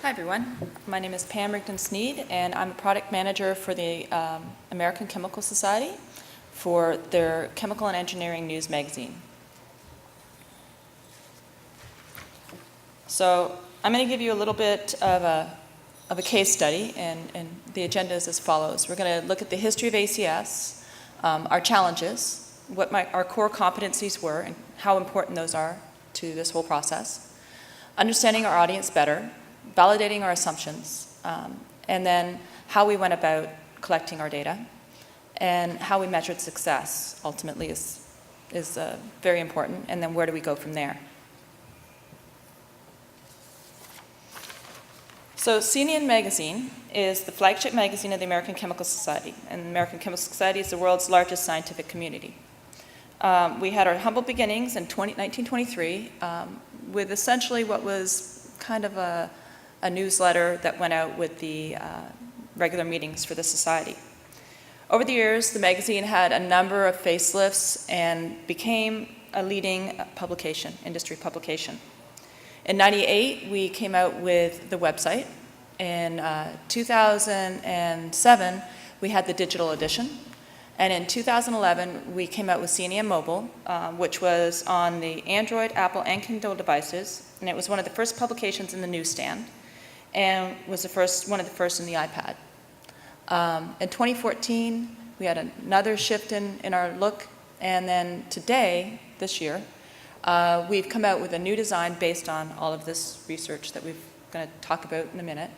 Hi everyone, my name is Pam Rigden Snead and I'm a product manager for the American Chemical Society for their Chemical and Engineering News magazine. So I'm going to give you a little bit of a case study, and the agenda is as follows. We're going to look at the history of ACS, our challenges, what our core competencies were and how important those are to this whole process, understanding our audience better, validating our assumptions, and then how we went about collecting our data, and how we measured success ultimately is very important, and then where do we go from there. So CNN magazine is the flagship magazine of the American Chemical Society, and the American Chemical Society is the world's largest scientific community. We had our humble beginnings in 1923 with essentially what was kind of a newsletter that went out with the regular meetings for the society. Over the years, the magazine had a number of facelifts and became a leading publication, industry publication. In '98, we came out with the website. In 2007, we had the digital edition. And in 2011, we came out with CNN Mobile, which was on the Android, Apple, and Kindle devices. And it was one of the first publications in the newsstand, and was one of the first in the iPad. In 2014, we had another shift in our look, and then today, this year, we've come out with a new design based on all of this research that we're going to talk about in a minute.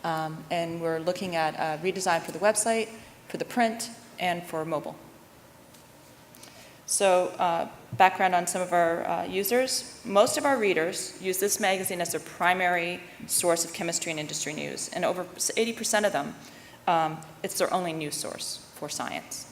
And we're looking at a redesign for the website, for the print, and for mobile. So background on some of our users. Most of our readers use this magazine as their primary source of chemistry and industry news, and over 80% of them, it's their only news source for science.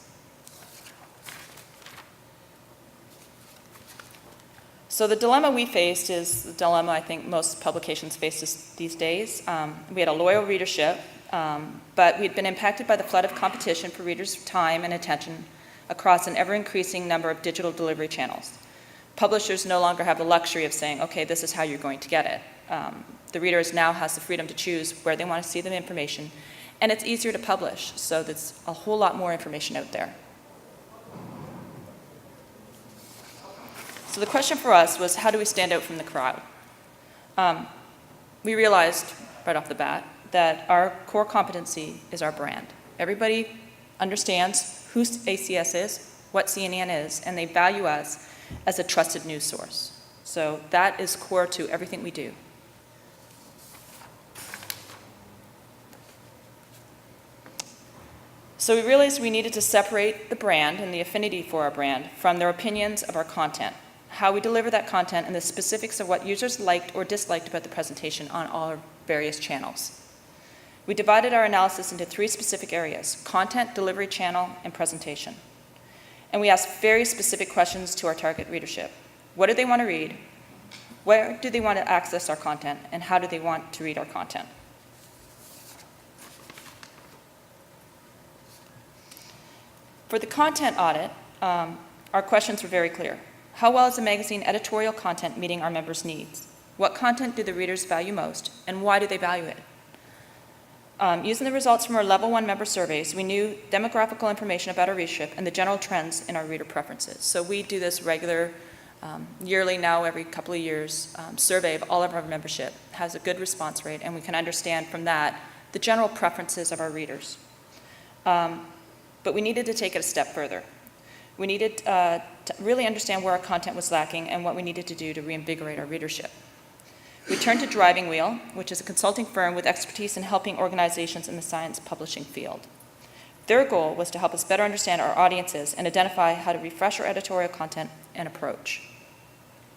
So the dilemma we faced is the dilemma I think most publications face these days. We had a loyal readership, but we'd been impacted by the flood of competition for readers' time and attention across an ever-increasing number of digital delivery channels. Publishers no longer have the luxury of saying, okay, this is how you're going to get it. The readers now has the freedom to choose where they want to see the information, and it's easier to publish, so there's a whole lot more information out there. So the question for us was, how do we stand out from the crowd? We realized right off the bat that our core competency is our brand. Everybody understands who ACS is, what CNN is, and they value us as a trusted news source. So that is core to everything we do. So we realized we needed to separate the brand and the affinity for our brand from their opinions of our content, how we deliver that content, and the specifics of what users liked or disliked about the presentation on all our various channels. We divided our analysis into 3 specific areas: content, delivery channel, and presentation. And we asked very specific questions to our target readership. What do they want to read? Where do they want to access our content? And how do they want to read our content? For the content audit, our questions were very clear. How well is the magazine editorial content meeting our members' needs? What content do the readers value most, and why do they value it? Using the results from our Level 1 member surveys, we knew demographical information about our readership and the general trends in our reader preferences. So we do this regular, yearly now, every couple of years, survey of all of our membership. It has a good response rate, and we can understand from that the general preferences of our readers. But we needed to take it a step further. We needed to really understand where our content was lacking and what we needed to do to reinvigorate our readership. We turned to Driving Wheel, which is a consulting firm with expertise in helping organizations in the science publishing field. Their goal was to help us better understand our audiences and identify how to refresh our editorial content and approach.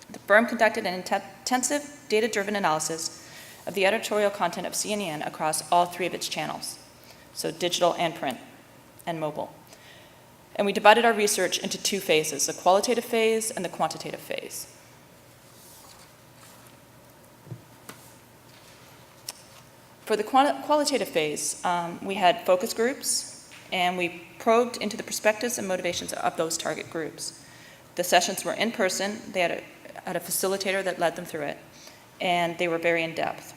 The firm conducted an intensive, data-driven analysis of the editorial content of CNN across all 3 of its channels, so digital and print and mobile. And we divided our research into 2 phases, the qualitative phase and the quantitative phase. For the qualitative phase, we had focus groups, and we probed into the perspectives and motivations of those target groups. The sessions were in person. They had a facilitator that led them through it, and they were very in-depth.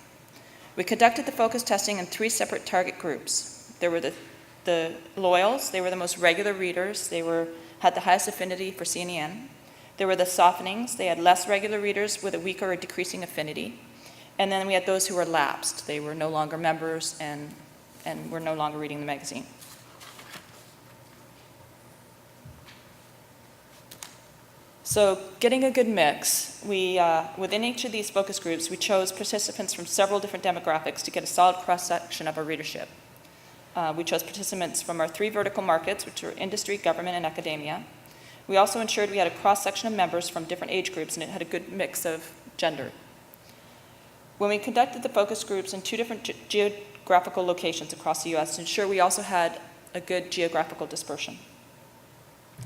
We conducted the focus testing in 3 separate target groups. There were the loyals. They were the most regular readers. They had the highest affinity for CNN. There were the softenings. They had less regular readers with a weaker or decreasing affinity. And then we had those who were lapsed. They were no longer members and were no longer reading the magazine. So getting a good mix, within each of these focus groups, we chose participants from several different demographics to get a solid cross-section of our readership. We chose participants from our 3 vertical markets, which are industry, government, and academia. We also ensured we had a cross-section of members from different age groups, and it had a good mix of gender. When we conducted the focus groups in 2 different geographical locations across the U.S. to ensure we also had a good geographical dispersion.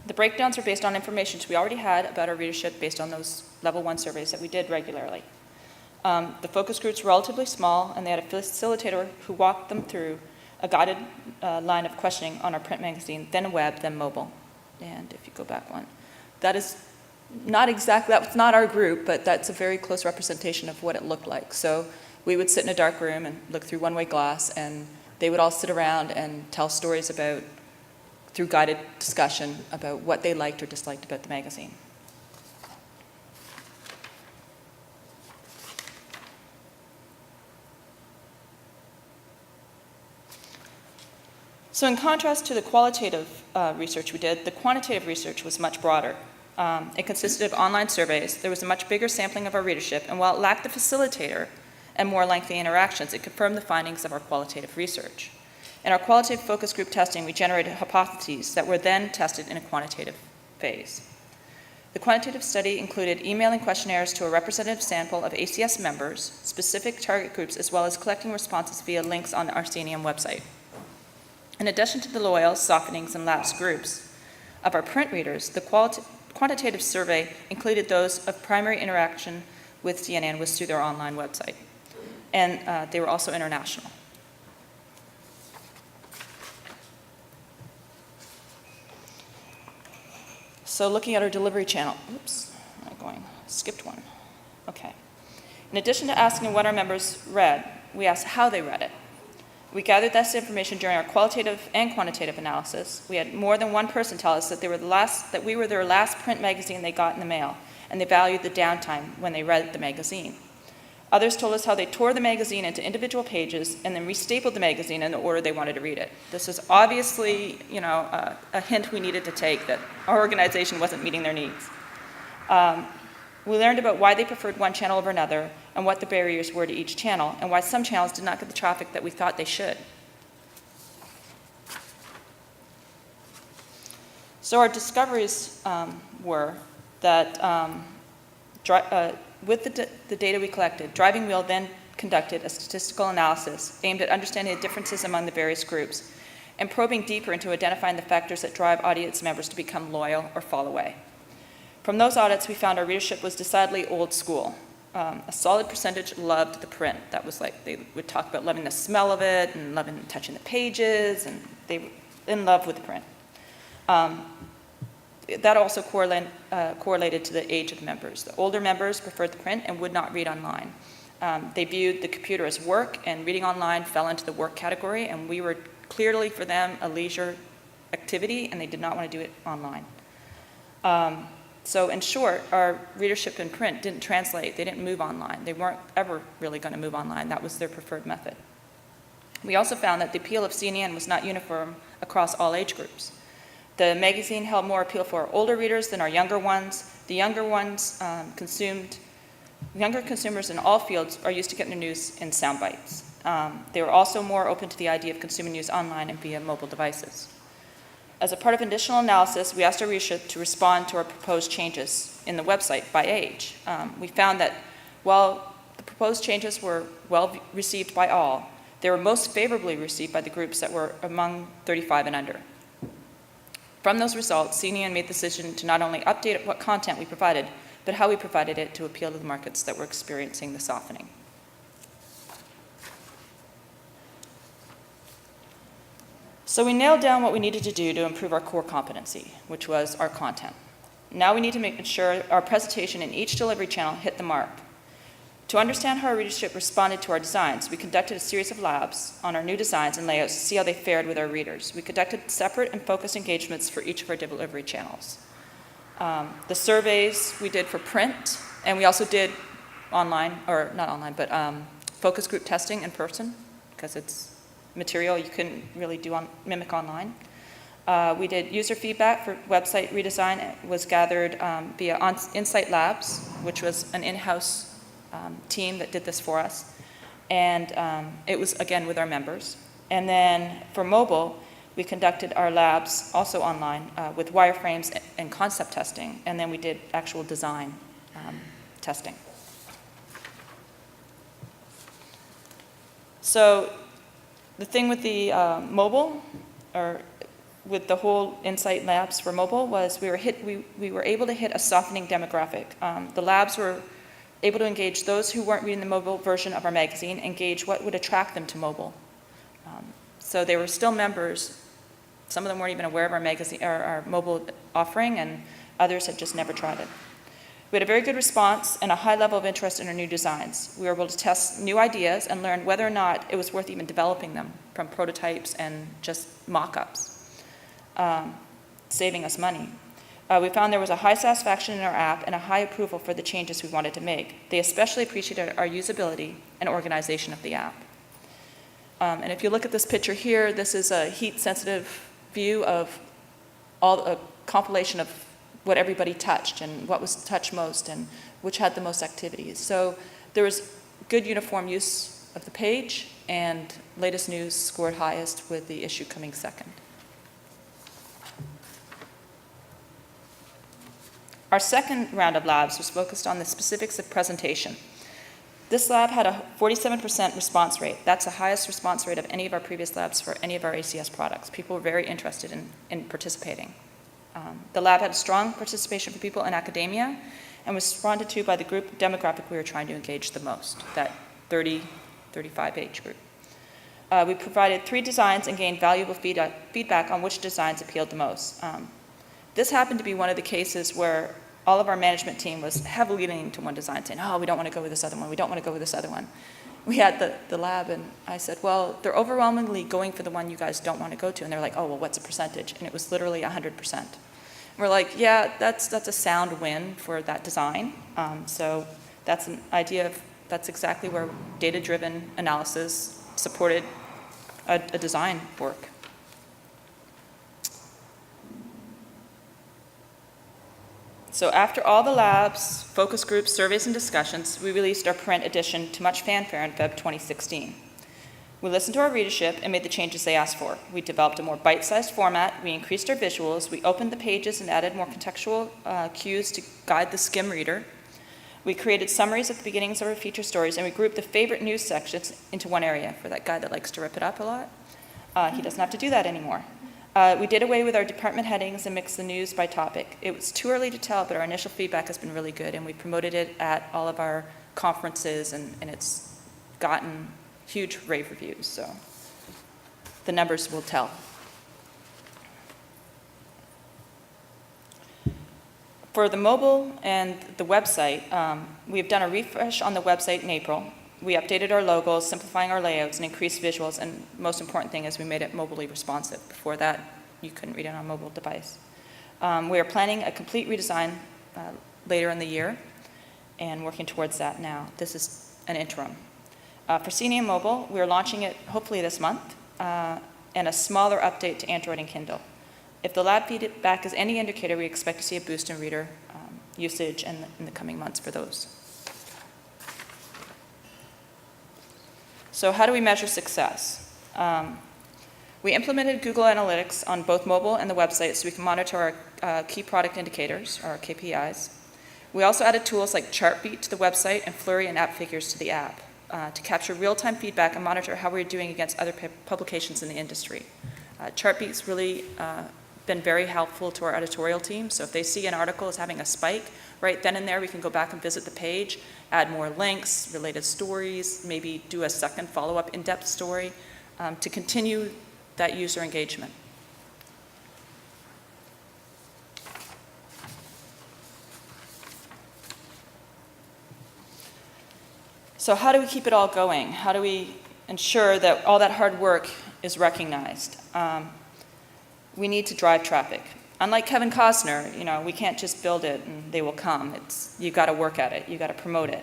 The breakdowns were based on information we already had about our readership based on those level 1 surveys that we did regularly. The focus groups were relatively small, and they had a facilitator who walked them through a guided line of questioning on our print magazine, then web, then mobile. And if you go back one, that is not exactly, that's not our group, but that's a very close representation of what it looked like. So we would sit in a dark room and look through one-way glass, and they would all sit around and tell stories about, through guided discussion, about what they liked or disliked about the magazine. So in contrast to the qualitative research we did, the quantitative research was much broader. It consisted of online surveys. There was a much bigger sampling of our readership, and while it lacked the facilitator and more lengthy interactions, it confirmed the findings of our qualitative research. In our qualitative focus group testing, we generated hypotheses that were then tested in a quantitative phase. The quantitative study included emailing questionnaires to a representative sample of ACS members, specific target groups, as well as collecting responses via links on our CNN website. In addition to the loyal, softenings, and lapsed groups of our print readers, the quantitative survey included those of primary interaction with CNN was through their online website. And they were also international. So looking at our delivery channel, oops, skipped one. Okay. In addition to asking what our members read, we asked how they read it. We gathered this information during our qualitative and quantitative analysis. We had more than one person tell us that we were their last print magazine they got in the mail, and they valued the downtime when they read the magazine. Others told us how they tore the magazine into individual pages and then restapled the magazine in the order they wanted to read it. This is obviously, a hint we needed to take that our organization wasn't meeting their needs. We learned about why they preferred one channel over another and what the barriers were to each channel, and why some channels did not get the traffic that we thought they should. So our discoveries were that with the data we collected, Driving Wheel then conducted a statistical analysis aimed at understanding the differences among the various groups and probing deeper into identifying the factors that drive audience members to become loyal or fall away. From those audits, we found our readership was decidedly old school. A solid percentage loved the print. That was like, they would talk about loving the smell of it and loving touching the pages, and they were in love with the print. That also correlated to the age of the members. The older members preferred the print and would not read online. They viewed the computer as work, and reading online fell into the work category, and we were clearly for them a leisure activity, and they did not want to do it online. So in short, our readership in print didn't translate. They didn't move online. They weren't ever really going to move online. That was their preferred method. We also found that the appeal of CNN was not uniform across all age groups. The magazine held more appeal for our older readers than our younger ones. The younger ones younger consumers in all fields are used to getting their news in sound bites. They were also more open to the idea of consuming news online and via mobile devices. As a part of additional analysis, we asked our readership to respond to our proposed changes in the website by age. We found that while the proposed changes were well received by all, they were most favorably received by the groups that were among 35 and under. From those results, CNN made the decision to not only update what content we provided, but how we provided it to appeal to the markets that were experiencing the softening. So we nailed down what we needed to do to improve our core competency, which was our content. Now we need to make sure our presentation in each delivery channel hit the mark. To understand how our readership responded to our designs, we conducted a series of labs on our new designs and layouts to see how they fared with our readers. We conducted separate and focused engagements for each of our delivery channels. The surveys we did for print, and we also did online, or not online, but focus group testing in person, because it's material you couldn't really mimic online. We did user feedback for website redesign. It was gathered via Insight Labs, which was an in-house team that did this for us. And it was, again, with our members. And then for mobile, we conducted our labs also online with wireframes and concept testing. And then we did actual design testing. So the thing with the mobile, or with the whole Insight Labs for mobile, was we were able to hit a softening demographic. The labs were able to engage those who weren't reading the mobile version of our magazine, engage what would attract them to mobile. So they were still members. Some of them weren't even aware of our magazine, or our mobile offering, and others had just never tried it. We had a very good response and a high level of interest in our new designs. We were able to test new ideas and learn whether or not it was worth even developing them from prototypes and just mock-ups, saving us money. We found there was a high satisfaction in our app and a high approval for the changes we wanted to make. They especially appreciated our usability and organization of the app. And if you look at this picture here, this is a heat-sensitive view of a compilation of what everybody touched and what was touched most and which had the most activities. So there was good uniform use of the page, and latest news scored highest with the issue coming second. Our second round of labs was focused on the specifics of presentation. This lab had a 47% response rate. That's the highest response rate of any of our previous labs for any of our ACS products. People were very interested in participating. The lab had strong participation for people in academia and was responded to by the group demographic we were trying to engage the most, that 30, 35 age group. We provided 3 designs and gained valuable feedback on which designs appealed the most. This happened to be one of the cases where all of our management team was heavily leaning to one design, saying, oh, we don't want to go with this other one, we don't want to go with this other one. We had the lab, and I said, well, they're overwhelmingly going for the one you guys don't want to go to. And they're like, oh, well, what's the percentage? And it was literally 100%. And we're like, yeah, that's a sound win for that design. So that's an idea of, that's exactly where data-driven analysis supported a design work. So after all the labs, focus groups, surveys, and discussions, we released our print edition to much fanfare in Feb 2016. We listened to our readership and made the changes they asked for. We developed a more bite-sized format, we increased our visuals, we opened the pages and added more contextual cues to guide the skim reader. We created summaries at the beginnings of our feature stories, and we grouped the favorite news sections into one area. For that guy that likes to rip it up a lot, he doesn't have to do that anymore. We did away with our department headings and mixed the news by topic. It was too early to tell, but our initial feedback has been really good, and we promoted it at all of our conferences, and it's gotten huge rave reviews, so the numbers will tell. For the mobile and the website, we've done a refresh on the website in April. We updated our logos, simplifying our layouts, and increased visuals, and most important thing is we made it mobilely responsive. Before that, you couldn't read it on a mobile device. We are planning a complete redesign later in the year and working towards that now. This is an interim. For Senior Mobile, we are launching it hopefully this month, and a smaller update to Android and Kindle. If the lab feedback is any indicator, we expect to see a boost in reader usage in the coming months for those. So how do we measure success? We implemented Google Analytics on both mobile and the website so we can monitor our key product indicators, or our KPIs. We also added tools like Chartbeat to the website and Flurry and App Figures to the app to capture real-time feedback and monitor how we're doing against other publications in the industry. Chartbeat's really been very helpful to our editorial team, so if they see an article is having a spike, right then and there we can go back and visit the page, add more links, related stories, maybe do a second follow-up in-depth story to continue that user engagement. So how do we keep it all going? How do we ensure that all that hard work is recognized? We need to drive traffic. Unlike Kevin Costner, we can't just build it and they will come. You got to work at it. You got to promote it.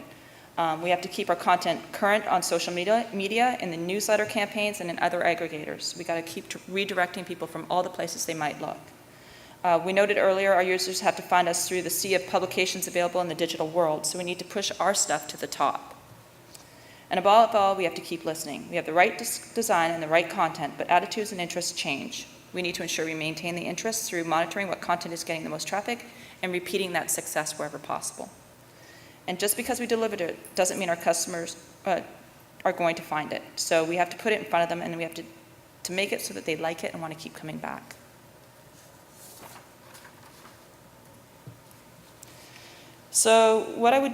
We have to keep our content current on social media, in the newsletter campaigns, and in other aggregators. We got to keep redirecting people from all the places they might look. We noted earlier, our users have to find us through the sea of publications available in the digital world, so we need to push our stuff to the top. And above all, we have to keep listening. We have the right design and the right content, but attitudes and interests change. We need to ensure we maintain the interest through monitoring what content is getting the most traffic and repeating that success wherever possible. And just because we delivered it doesn't mean our customers are going to find it. So we have to put it in front of them, and we have to make it so that they like it and want to keep coming back. So what I would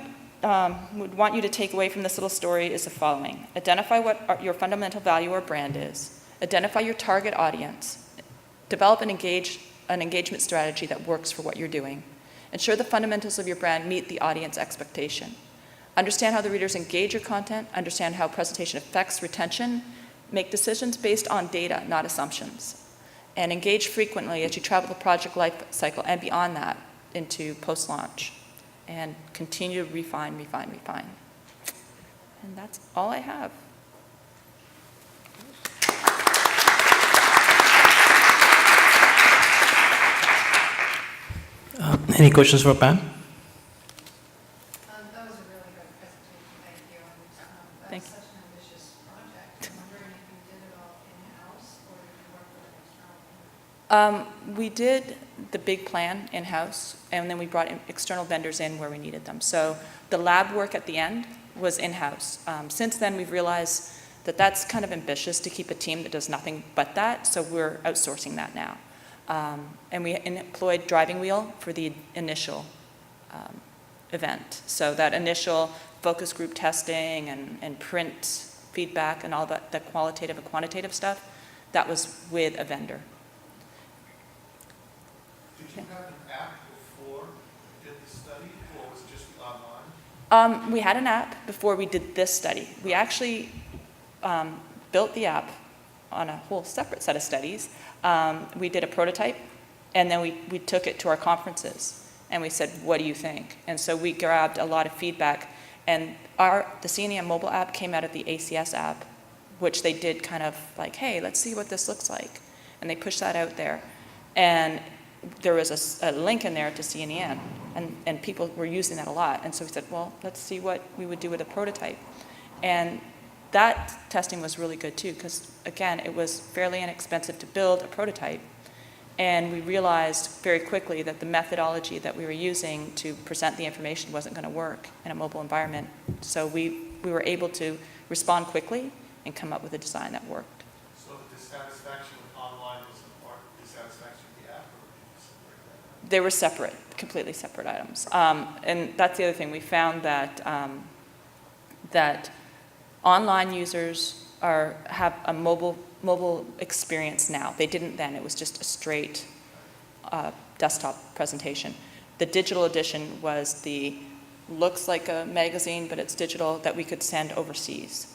want you to take away from this little story is the following. Identify what your fundamental value or brand is. Identify your target audience. Develop an engagement strategy that works for what you're doing. Ensure the fundamentals of your brand meet the audience expectation. Understand how the readers engage your content. Understand how presentation affects retention. Make decisions based on data, not assumptions. And engage frequently as you travel the project life cycle and beyond that into post-launch. And continue to refine. And that's all I have. Any questions for Pam? That was a really good presentation, thank you. And Thank that's such an ambitious project. I'm wondering if you did it all in-house or did you work with an external team? We did the big plan in-house, and then we brought in external vendors in where we needed them. So the lab work at the end was in-house. Since then, we've realized that that's kind of ambitious to keep a team that does nothing but that, so we're outsourcing that now. And we employed Driving Wheel for the initial event. So that initial focus group testing and print feedback and all that, the qualitative and quantitative stuff, that was with a vendor. Did you have an app before you did the study, or was it just online? We had an app before we did this study. We actually built the app on a whole separate set of studies. We did a prototype, and then we took it to our conferences, and we said, what do you think? And so we grabbed a lot of feedback, and the CNEM mobile app came out of the ACS app, which they did kind of like, hey, let's see what this looks like. And they pushed that out there. And there was a link in there to CNEM, and people were using that a lot. And so we said, well, let's see what we would do with a prototype. And that testing was really good too, because again, it was fairly inexpensive to build a prototype. And we realized very quickly that the methodology that we were using to present the information wasn't going to work in a mobile environment. So we were able to respond quickly and come up with a design that worked. So the dissatisfaction with online was a part of dissatisfaction with the app, or did you separate that out? They were separate, completely separate items. And that's the other thing. We found that that online users have a mobile experience now. They didn't then. It was just a straight desktop presentation. The digital edition was looks like a magazine, but it's digital, that we could send overseas.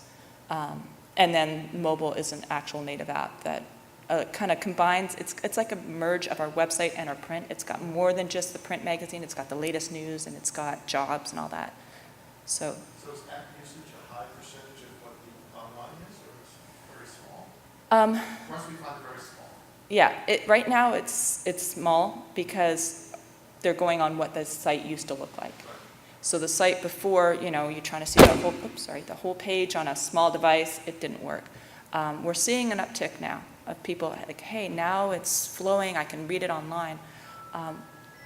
And then mobile is an actual native app that kind of combines, it's like a merge of our website and our print. It's got more than just the print magazine. It's got the latest news, and it's got jobs and all that. So is app usage a high percentage of what the online is, or is it very small? Once we find it very small. Yeah, right now it's small because they're going on what the site used to look like. Right. So the site before, you're trying to see the whole page on a small device, it didn't work. We're seeing an uptick now of people like, hey, now it's flowing, I can read it online.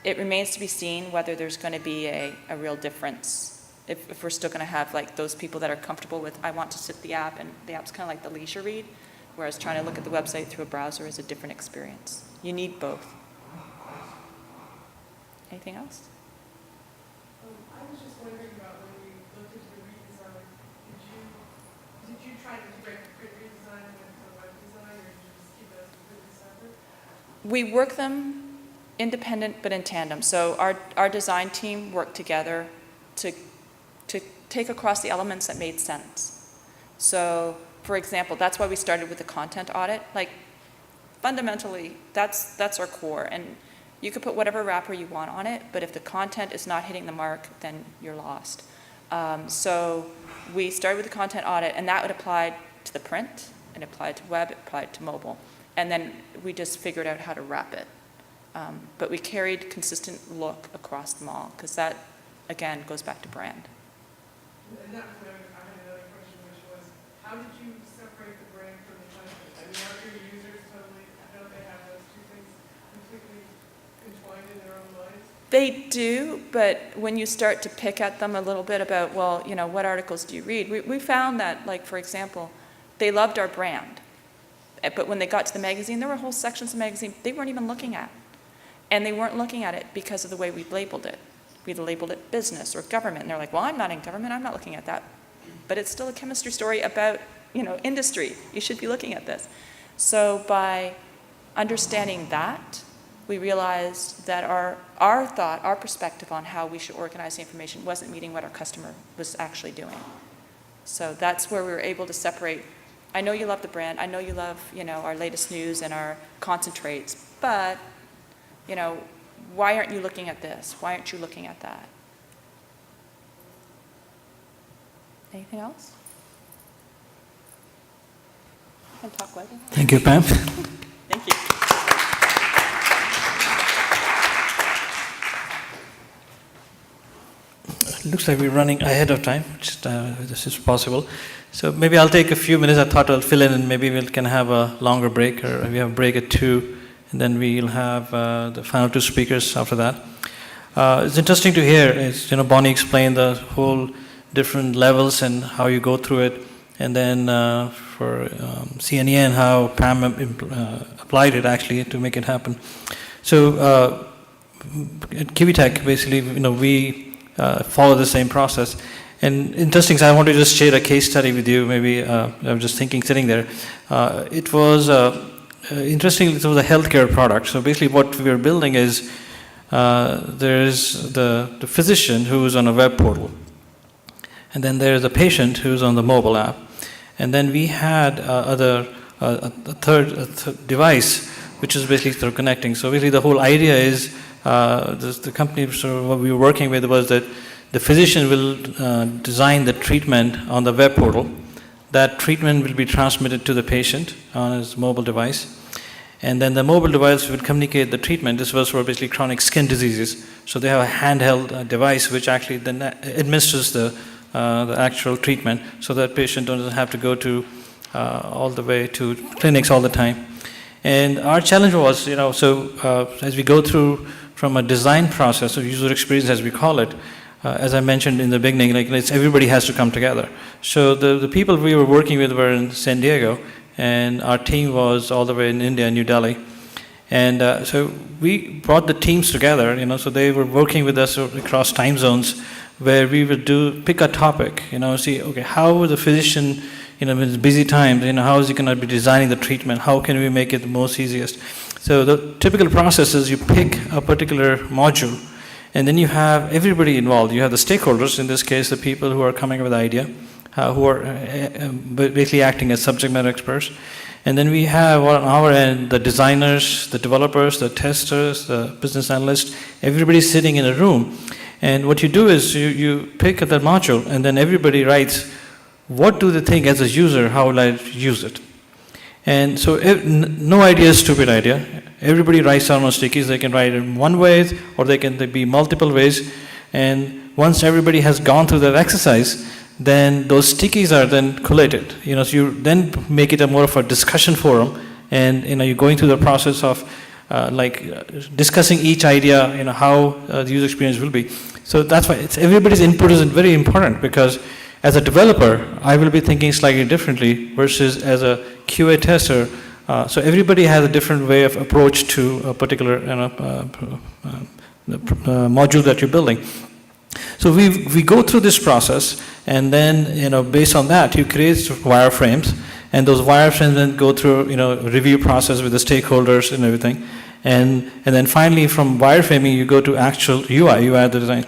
It remains to be seen whether there's going to be a real difference. If we're still going to have like those people that are comfortable with, I want to sit the app, and the app's kind of like the leisure read, whereas trying to look at the website through a browser is a different experience. You need both. Anything else? I was just wondering about when you looked into the redesign, did you try to integrate the print redesign with the web design, or did you just keep those completely separate? We work them independent but in tandem. So our design team worked together to to take across the elements that made sense. So, for example, that's why we started with the content audit. Like, fundamentally, that's our core. And you could put whatever wrapper you want on it, but if the content is not hitting the mark, then you're lost. So we started with the content audit, and that would apply to the print, it applied to web, it applied to mobile. And then we just figured out how to wrap it. But we carried consistent look across them all, because that, again, goes back to brand. And that was I had another question, which was, how did you separate the brand from the content? I mean, aren't your users totally, don't they have those two things completely entwined in their own lives? They do, but when you start to pick at them a little bit about, well, you know, what articles do you read? We found that, like, for example, they loved our brand. But when they got to the magazine, there were whole sections of the magazine they weren't even looking at. And they weren't looking at it because of the way we labeled it. We labeled it business or government. And they're like, well, I'm not in government. I'm not looking at that. But it's still a chemistry story about, you know, industry. You should be looking at this. So by understanding that, we realized that our thought, our perspective on how we should organize the information wasn't meeting what our customer was actually doing. So that's where we were able to separate. I know you love the brand. I know you love, you know, our latest news and our concentrates. But, you know, why aren't you looking at this? Why aren't you looking at that? Anything else? I can talk later. Thank you, Pam. Thank you. It looks like we're running ahead of time, which this is possible. So maybe I'll take a few minutes. I thought I'll fill in, and maybe we can have a longer break, or we have a break at 2, and then we'll have the final 2 speakers after that. It's interesting to hear, as you know, Bonnie explained the whole different levels and how you go through it, and then for CNEN, how Pam applied it actually to make it happen. So at Kivitech, basically, you know, we follow the same process. And interesting, so I want to just share a case study with you. Maybe I was just thinking, sitting there. It was interesting. It was a healthcare product. So basically, what we were building is there's the physician who's on a web portal, and then there's a patient who's on the mobile app, and then we had a third device, which is basically sort of connecting. So basically, the whole idea is the company sort of what we were working with was that the physician will design the treatment on the web portal. That treatment will be transmitted to the patient on his mobile device. And then the mobile device will communicate the treatment. This was for basically chronic skin diseases. So they have a handheld device which actually then administers the actual treatment, so that patient doesn't have to go to all the way to clinics all the time. And our challenge was, you know, so as we go through from a design process, or user experience as we call it, as I mentioned in the beginning, like everybody has to come together. So the people we were working with were in San Diego, and our team was all the way in India, New Delhi. And so we brought the teams together, you know, so they were working with us across time zones, where we would pick a topic, you know, see, okay, how the physician, you know, in his busy times, you know, how is he going to be designing the treatment? How can we make it the most easiest? So the typical process is you pick a particular module, and then you have everybody involved. You have the stakeholders, in this case, the people who are coming up with the idea, who are basically acting as subject matter experts. And then we have on our end the designers, the developers, the testers, the business analysts, everybody sitting in a room. And what you do is you pick that module, and then everybody writes, what do they think as a user, how will I use it? And so no idea is a stupid idea. Everybody writes down on stickies. They can write in one way, or they can be multiple ways. And once everybody has gone through that exercise, then those stickies are then collated. You know, so you then make it a more of a discussion forum, and you know, you're going through the process of discussing each idea, you know, how the user experience will be. So that's why everybody's input is very important, because as a developer, I will be thinking slightly differently versus as a QA tester. So everybody has a different way of approach to a particular module that you're building. So we go through this process, and then, you know, based on that, you create wireframes, and those wireframes then go through, you know, review process with the stakeholders and everything. And then finally from wireframing you go to actual UI the design.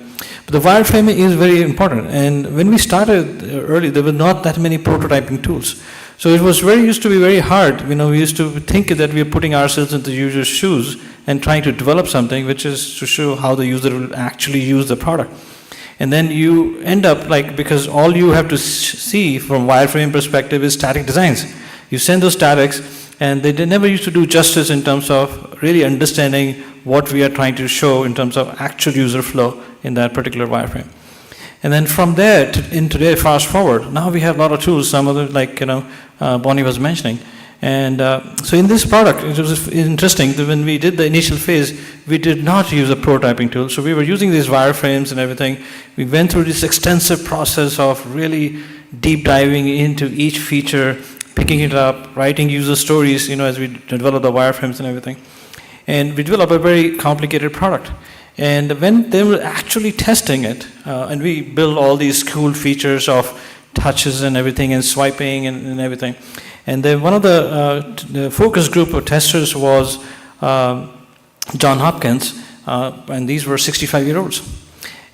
But the wireframing is very important, and when we started early there were not that many prototyping tools. So it was used to be very hard. We used to think that we are putting ourselves into the user's shoes and trying to develop something which is to show how the user will actually use the product. And then you end up because all you have to see from wireframe perspective is static designs. You send those statics, and they never used to do justice in terms of really understanding what we are trying to show in terms of actual user flow in that particular wireframe. And then from there, in today, fast forward, now we have a lot of tools, some of them Bonnie was mentioning. And so in this product, it was interesting that when we did the initial phase, we did not use a prototyping tool. So we were using these wireframes and everything. We went through this extensive process of really deep diving into each feature, picking it up, writing user stories, as we develop the wireframes and everything. And we developed a very complicated product. And when they were actually testing it, and we built all these cool features of touches and everything, and swiping and everything. And then one of the focus group of testers was John Hopkins, and these were 65-year-olds.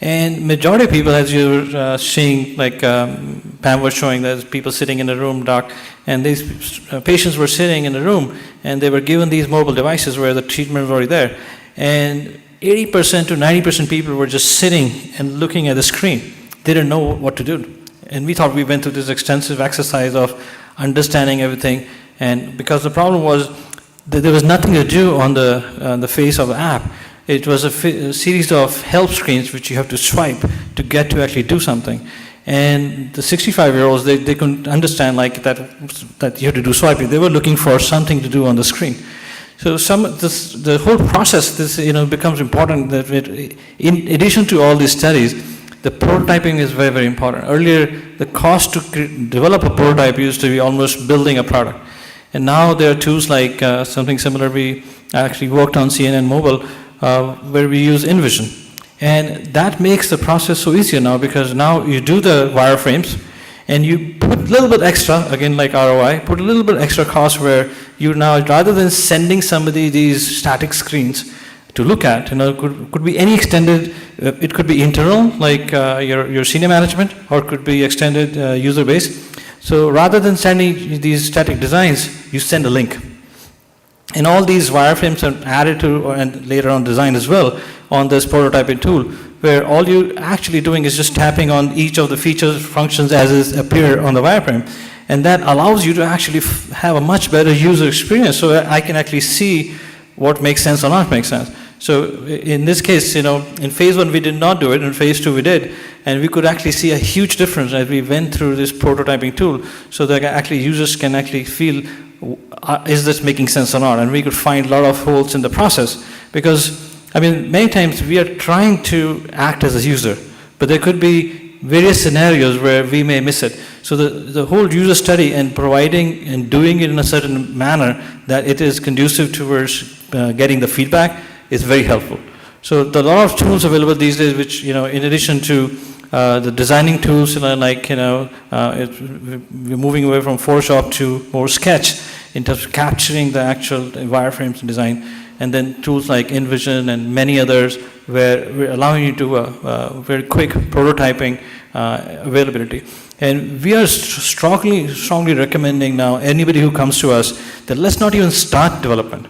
And majority of people, as you were seeing, Pam was showing, there's people sitting in a room, doc, and these patients were sitting in a room, and they were given these mobile devices where the treatment was already there. And 80% to 90% people were just sitting and looking at the screen. They didn't know what to do. And we thought we went through this extensive exercise of understanding everything. And because the problem was that there was nothing to do on the face of the app. It was a series of help screens which you have to swipe to get to actually do something. And the 65-year-olds, they couldn't understand that you have to do swiping. They were looking for something to do on the screen. So the whole process becomes important. That in addition to all these studies, the prototyping is very, very important. Earlier, the cost to develop a prototype used to be almost building a product. And now there are tools like something similar. We actually worked on CNN Mobile, where we use InVision. And that makes the process so easier now, because now you do the wireframes, and you put a little bit extra, again like ROI, put a little bit extra cost where you now, rather than sending somebody these static screens to look at, could be any extended, it could be internal, like your senior management, or it could be extended user base. So rather than sending these static designs, you send a link. And all these wireframes are added to, and later on designed as well, on this prototyping tool, where all you're actually doing is just tapping on each of the features, functions as is appear on the wireframe. And that allows you to actually have a much better user experience, so I can actually see what makes sense or not make sense. So in this case, in phase 1 we did not do it, in phase 2 we did, and we could actually see a huge difference as we went through this prototyping tool, so that actually users can actually feel, is this making sense or not? And we could find a lot of holes in the process, because many times we are trying to act as a user, but there could be various scenarios where we may miss it. So the whole user study and providing and doing it in a certain manner that it is conducive towards getting the feedback is very helpful. So there are a lot of tools available these days, which, in addition to the designing tools, we're moving away from Photoshop to more Sketch in terms of capturing the actual wireframes and design. And then tools like InVision and many others, where we're allowing you to do a very quick prototyping availability. And we are strongly recommending now anybody who comes to us that let's not even start development.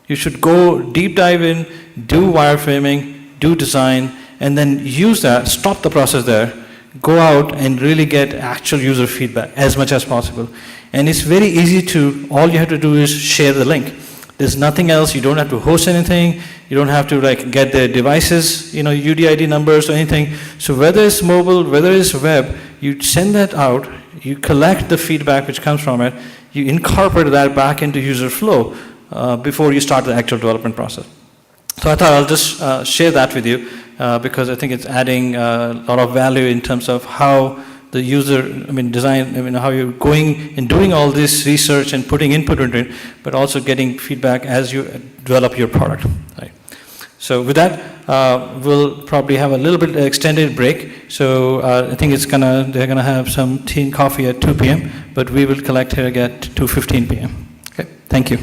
You should go deep dive in, do wireframing, do design, and then use that, stop the process there, go out and really get actual user feedback as much as possible. And it's very easy to, all you have to do is share the link. There's nothing else. You don't have to host anything. You don't have to get their devices, UDID numbers or anything. So whether it's mobile, whether it's web, you send that out, you collect the feedback which comes from it, you incorporate that back into user flow before you start the actual development process. So I thought I'll just share that with you because I think it's adding a lot of value in terms of how the user, design, how you're going and doing all this research and putting input into it, but also getting feedback as you develop your product. Right. So with that, we'll probably have a little bit extended break. So I think they're gonna have some tea and coffee at 2 p.m., but we will collect here at 2:15 p.m. Okay, thank you.